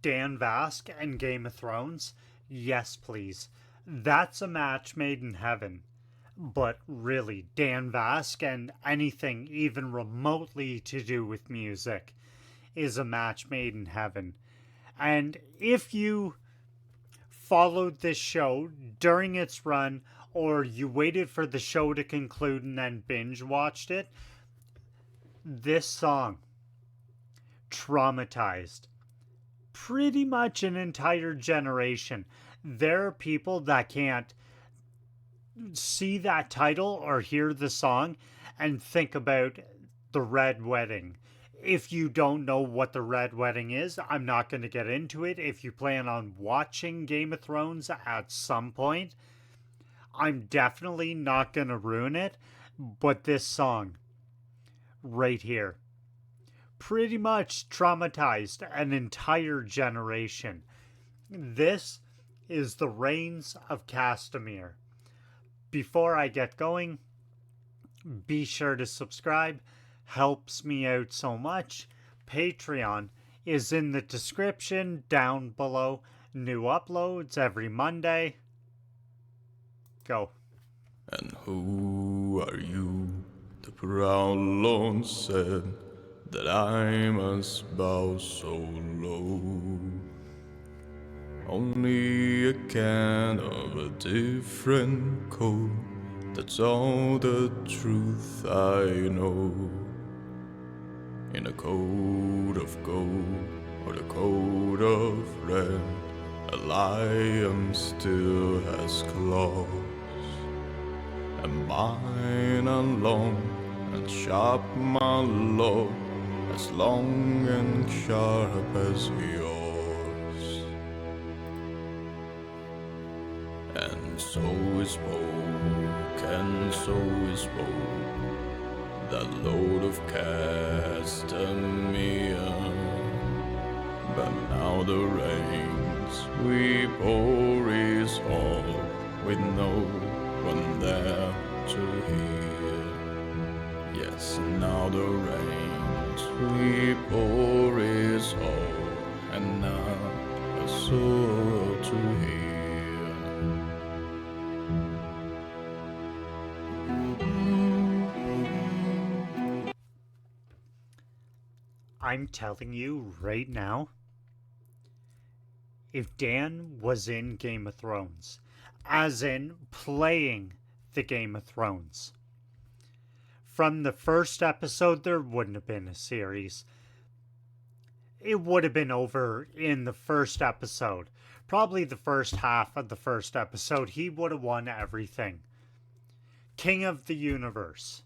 Dan Vasc and Game of Thrones? Yes, please. That's a match made in heaven. But really, Dan Vasc and anything even remotely to do with music is a match made in heaven. And if you followed this show during its run, or you waited for the show to conclude and then binge watched it, this song traumatized pretty much an entire generation. There are people that can't see that title or hear the song and think about the Red Wedding. If you don't know what the Red Wedding is, I'm not going to get into it. If you plan on watching Game of Thrones at some point, I'm definitely not going to ruin it. But this song right here pretty much traumatized an entire generation. This is the Reigns of Castamere. Before I get going, be sure to subscribe. Helps me out so much. Patreon is in the description down below. New uploads every Monday. Go. And who are you? The proud lord said that I must bow so low. Only a can of a different coat, that's all the truth I know. In a coat of gold or the coat of red, a lion still has claws, and mine are long and sharp, my lord, as long and sharp as yours. And so is spoke, and so is spoke, that Lord of Castamere. But now the rains we pour is all, with no one there to hear. Yes, now the rains we pour is all, and not a soul to hear. I'm telling you right now, if Dan was in Game of Thrones, as in playing the Game of Thrones, from the first episode, there wouldn't have been a series. It would have been over in the first episode. Probably the first half of the first episode, he would have won everything. King of the universe.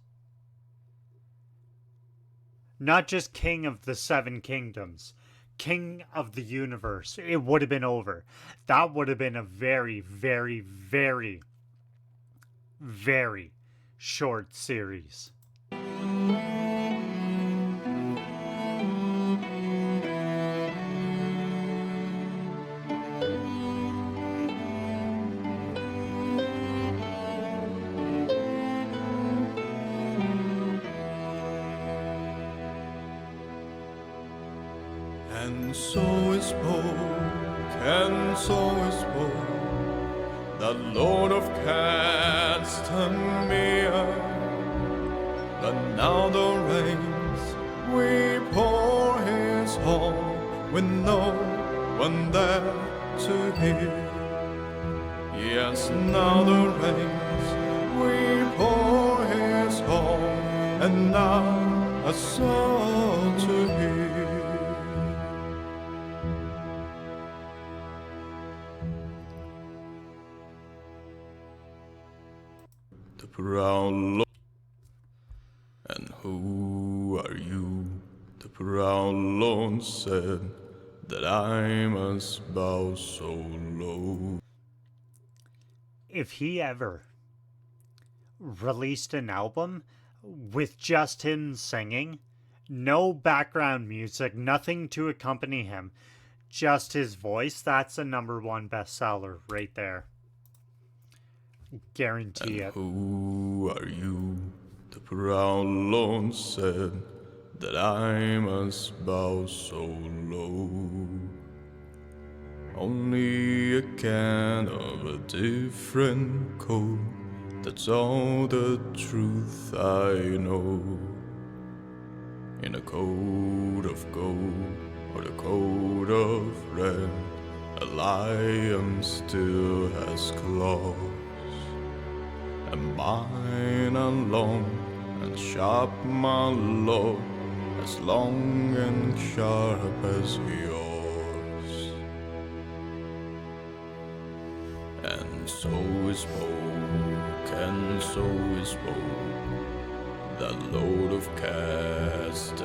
Not just king of the seven kingdoms. King of the universe. It would have been over. That would have been a very, very, very, very short series. And so is spoke, and so is spoke, the Lord of Castamere. But now the rains we pour his home, with no one there to hear. Yes, now the rains we pour his home, and not a soul to hear. The proud lord. And who are you? The proud lord said that I must bow so low. If he ever released an album with just him singing, no background music, nothing to accompany him, just his voice, that's a #1 bestseller right there. Guarantee it. Who are you? The proud lord said that I must bow so low. Only a can of a different coat. That's all the truth I know. In a coat of gold or the coat of red, a lion still has claws, and mine are long and sharp, my lord, as long and sharp as yours. And so we spoke, and so we spoke, that load of Castamere.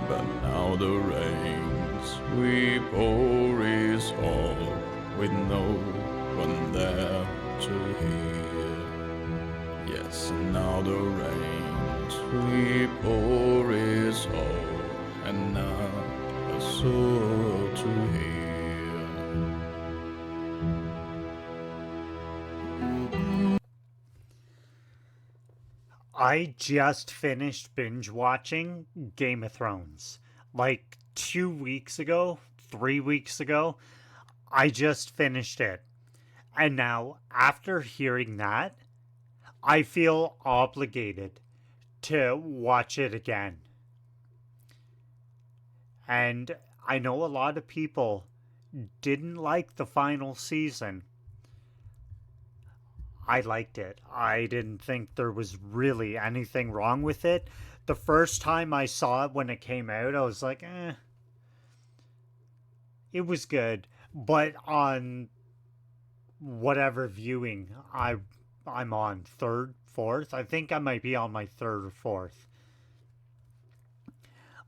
But now the rains we pour is all, with no one there to hear. Yes, now the rains we pour is all, and not a soul to hear. I just finished binge watching Game of Thrones. Like 2 weeks ago, 3 weeks ago, I just finished it. And now, after hearing that, I feel obligated to watch it again. And I know a lot of people didn't like the final season. I liked it. I didn't think there was really anything wrong with it. The first time I saw it when it came out, I was like, it was good. But on whatever viewing I'm on, third, fourth, I think I might be on my third or fourth.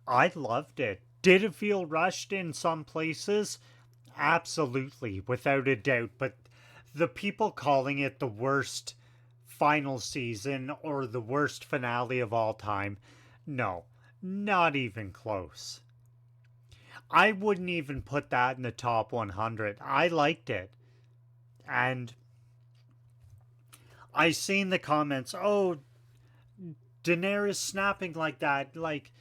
I loved it. Did it feel rushed in some places? Absolutely, without a doubt. But the people calling it the worst final season or the worst finale of all time, no, not even close. I wouldn't even put that in the top 100. I liked it. And I seen the comments, oh, Daenerys snapping like that, like,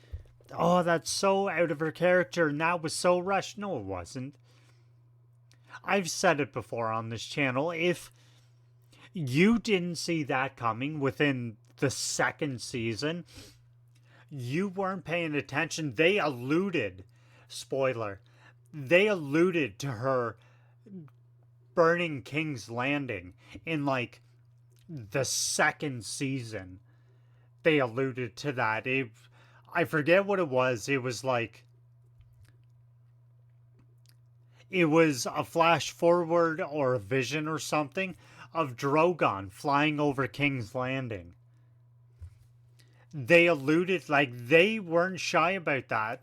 oh, that's so out of her character and that was so rushed. No, it wasn't. I've said it before on this channel. If you didn't see that coming within the second season, you weren't paying attention. They alluded, spoiler, they alluded to her burning King's Landing in like the second season. They alluded to that. I forget what it was. It was like, it was a flash forward or a vision or something of Drogon flying over King's Landing. They alluded, like, they weren't shy about that.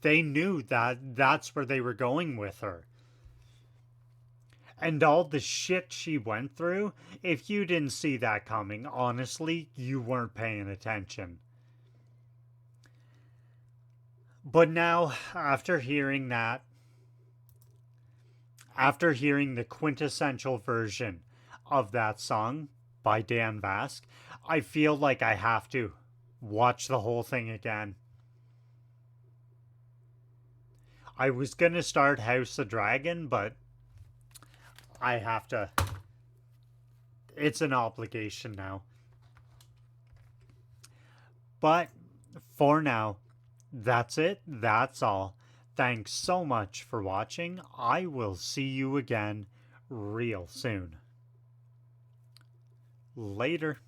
They knew that that's where they were going with her. And all the shit she went through, if you didn't see that coming, honestly, you weren't paying attention. But now, after hearing that, after hearing the quintessential version of that song by Dan Vasc, I feel like I have to watch the whole thing again. I was gonna start House of Dragon, but I have to. It's an obligation now. But for now, that's it. That's all. Thanks so much for watching. I will see you again real soon. Later.